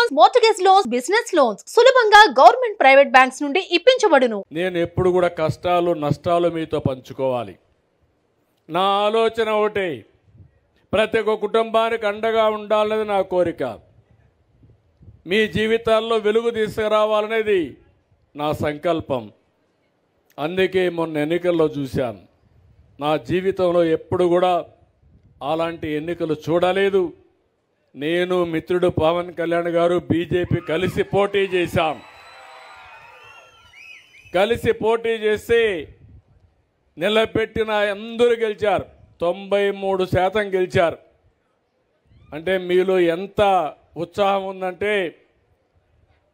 Loans, mortgage loans, business loans సులభంగా government private banks నుండి ఇప్పించబడును. నేను ఎప్పుడు కూడా కష్టాలు నష్టాలు మీతో పంచుకోవాలి. నా ఆలోచన ఒకటే, ప్రతి ఒక్క కుటుంబానికి అండగా ఉండాలనేది నా కోరిక. మీ జీవితాల్లో వెలుగు తీసుకురావాలనేది నా సంకల్పం. అందుకే మొన్న ఎన్నికల్లో చూశాను. నా జీవితంలో ఎప్పుడు కూడా అలాంటి ఎన్నికలు చూడలేదు. నేను మిత్రుడు పవన్ కళ్యాణ్ గారు బీజేపీ కలిసి పోటీ చేశాం. కలిసి పోటీ చేసి నిలబెట్టిన అందరూ గెలిచారు. 93% గెలిచారు. అంటే మీలో ఎంత ఉత్సాహం ఉందంటే,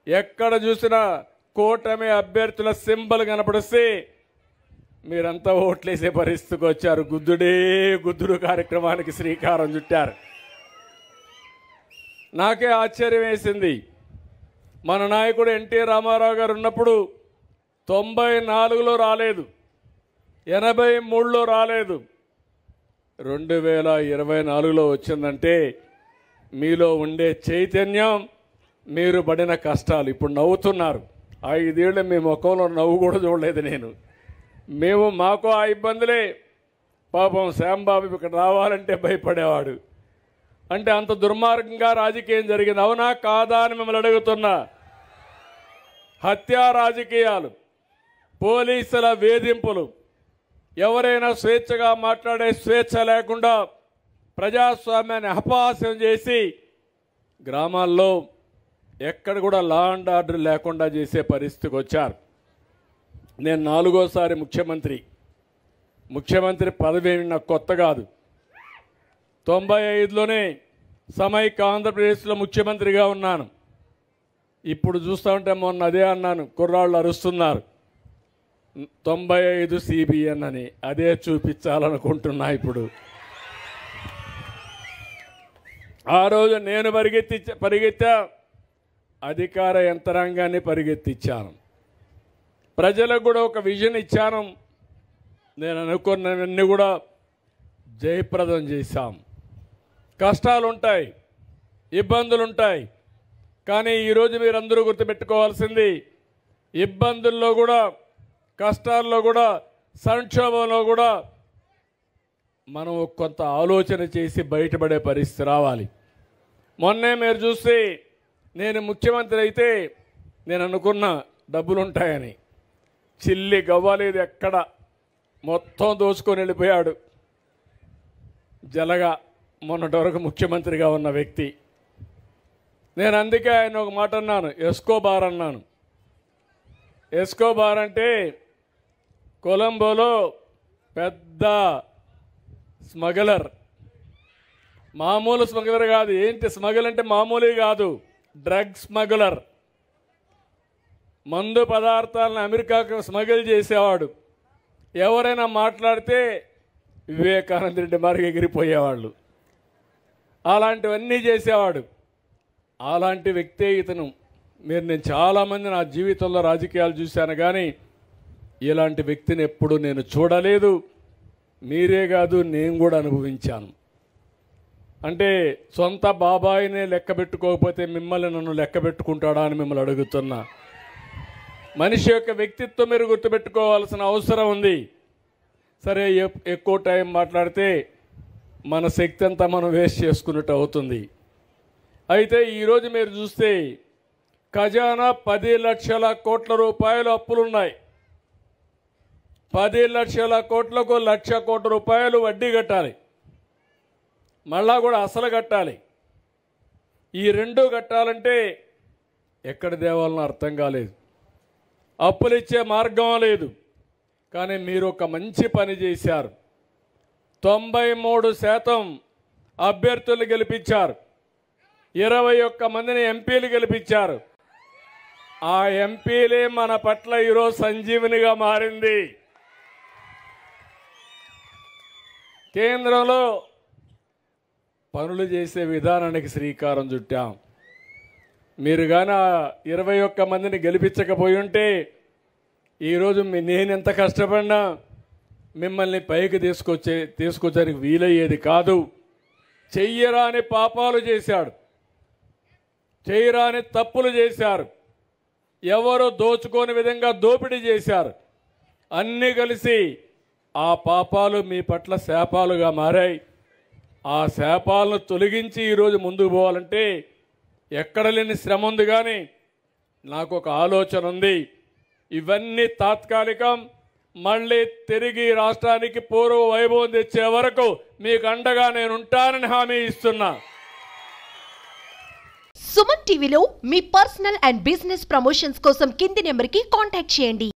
ఎక్కడ చూసినా కూటమి అభ్యర్థుల సింబల్ కనపడిస్తే మీరంతా ఓట్లేసే పరిస్థితికి వచ్చారు. గుద్దుడే గుద్దుడు కార్యక్రమానికి శ్రీకారం చుట్టారు. నాకే ఆశ్చర్యం వేసింది. మన నాయకుడు ఎన్టీ రామారావు గారు ఉన్నప్పుడు 94లో రాలేదు, 83లో రాలేదు, 2024లో వచ్చిందంటే మీలో ఉండే చైతన్యం, మీరు పడిన కష్టాలు. ఇప్పుడు నవ్వుతున్నారు. 5 ఏళ్ళు మీ ముఖంలో నవ్వు కూడా చూడలేదు నేను. మాకు ఆ ఇబ్బందులే. పాపం శ్యాంబాబు ఇక్కడ రావాలంటే భయపడేవాడు. అంటే అంత దుర్మార్గంగా రాజకీయం జరిగింది. అవునా కాదా అని మిమ్మల్ని అడుగుతున్నా. హత్యా రాజకీయాలు, పోలీసుల వేధింపులు, ఎవరైనా స్వేచ్ఛగా మాట్లాడే స్వేచ్ఛ లేకుండా ప్రజాస్వామ్యాన్ని అపహాస్యం చేసి గ్రామాల్లో ఎక్కడ కూడా లా అండ్ ఆర్డర్ లేకుండా చేసే పరిస్థితికి వచ్చారు. నేను 4వ ముఖ్యమంత్రి పదవి నాకు కొత్త కాదు. 95లోనే సమైక్య ఆంధ్రప్రదేశ్లో ముఖ్యమంత్రిగా ఉన్నాను. ఇప్పుడు చూస్తూ ఉంటే మొన్న అదే అన్నాను, కుర్రాళ్ళు అరుస్తున్నారు 95 CBN అని. అదే చూపించాలనుకుంటున్నా ఇప్పుడు. ఆ రోజు నేను పరిగెత్తా, అధికార యంత్రాంగాన్ని పరిగెత్తించాను. ప్రజలకు కూడా ఒక విజన్ ఇచ్చాను. నేను అనుకున్నవన్నీ కూడా జయప్రదం చేశాం. కష్టాలు ఉంటాయి, ఇబ్బందులు ఉంటాయి. కానీ ఈరోజు మీరందరూ గుర్తుపెట్టుకోవాల్సింది, ఇబ్బందుల్లో కూడా, కష్టాల్లో కూడా, సంక్షోభంలో కూడా మనం కొంత ఆలోచన చేసి బయటపడే పరిస్థితి రావాలి. మొన్నే మీరు చూస్తే, నేను ముఖ్యమంత్రి అయితే నేను అనుకున్న డబ్బులు ఉంటాయని. చిల్లి గవ్వలేదు ఎక్కడ, మొత్తం దోచుకొని వెళ్ళిపోయాడు. జలగా మొన్నటి వరకు ముఖ్యమంత్రిగా ఉన్న వ్యక్తి. నేను అందుకే ఆయన ఒక మాట అన్నాను, ఎస్కోబార్ అన్నాను. ఎస్కోబార్ అంటే కొలంబోలో పెద్ద స్మగ్లర్. మామూలు స్మగ్లర్ కాదు. ఏంటి స్మగుల్ అంటే మామూలు కాదు, డ్రగ్ స్మగ్లర్. మందు పదార్థాలను అమెరికాకు స్మగిల్ చేసేవాడు. ఎవరైనా మాట్లాడితే వివేకానంద రెడ్డి మార్గ ఎగిరిపోయేవాళ్ళు. అలాంటివన్నీ చేసేవాడు. అలాంటి వ్యక్తే ఇతను. నేను చాలామంది నా జీవితంలో రాజకీయాలు చూశాను, కానీ ఇలాంటి వ్యక్తిని ఎప్పుడు నేను చూడలేదు. మీరే కాదు, నేను కూడా అనుభవించాను. అంటే సొంత బాబాయినే లెక్క పెట్టుకోకపోతే మిమ్మల్ని నన్ను లెక్క పెట్టుకుంటాడా అని మిమ్మల్ని అడుగుతున్నా. మనిషి యొక్క వ్యక్తిత్వం మీరు గుర్తుపెట్టుకోవాల్సిన అవసరం ఉంది. సరే, ఎక్కువ టైం మాట్లాడితే మన శక్తి అంతా మనం వేస్ట్ చేసుకున్నట్టు అవుతుంది. అయితే ఈరోజు మీరు చూస్తే ఖజానా 10 లక్షల కోట్ల రూపాయలు అప్పులున్నాయి. 10 లక్షల కోట్లకు 1,00,000 కోట్ల రూపాయలు వడ్డీ కట్టాలి, మళ్ళా కూడా అసలు కట్టాలి. ఈ రెండు కట్టాలంటే ఎక్కడ దేవాలనో అర్థం కాలేదు. అప్పులు ఇచ్చే మార్గం లేదు. కానీ మీరు ఒక మంచి పని చేశారు. 93% అభ్యర్థులు గెలిపించారు. 21 మందిని ఎంపీలు గెలిపించారు. ఆ ఎంపీలే మన పట్ల ఈరోజు సంజీవనిగా మారింది. కేంద్రంలో పనులు చేసే విధానానికి శ్రీకారం చుట్టాం. మీరు కానీ 21 మందిని గెలిపించకపోయి ఉంటే ఈరోజు నేను ఎంత కష్టపడినా మిమ్మల్ని పైకి తీసుకొచ్చడానికి వీలయ్యేది కాదు. చెయ్యరాని పాపాలు చేశాడు. చేయరాని తప్పులు చేశారు, ఎవరు దోచుకోని విధంగా దోపిడీ చేశారు. అన్నీ కలిసి ఆ పాపాలు మీ పట్ల శాపాలుగా మారాయి. ఆ శాపాలను తొలగించి ఈరోజు ముందుకు పోవాలంటే ఎక్కడ లేని శ్రమ ఉంది. కానీ నాకు ఒక ఆలోచన ఉంది, ఇవన్నీ తాత్కాలికం. మళ్ళీ తిరిగి రాష్ట్రానికి పూర్వ వైభవం తెచ్చే వరకు మీకు అండగా నేను ఉంటానని హామీ ఇస్తున్నా. సుమన్ టీవీలో మీ పర్సనల్ అండ్ బిజినెస్ ప్రమోషన్స్ కోసం కింది నెంబర్కి కాంటాక్ట్ చేయండి.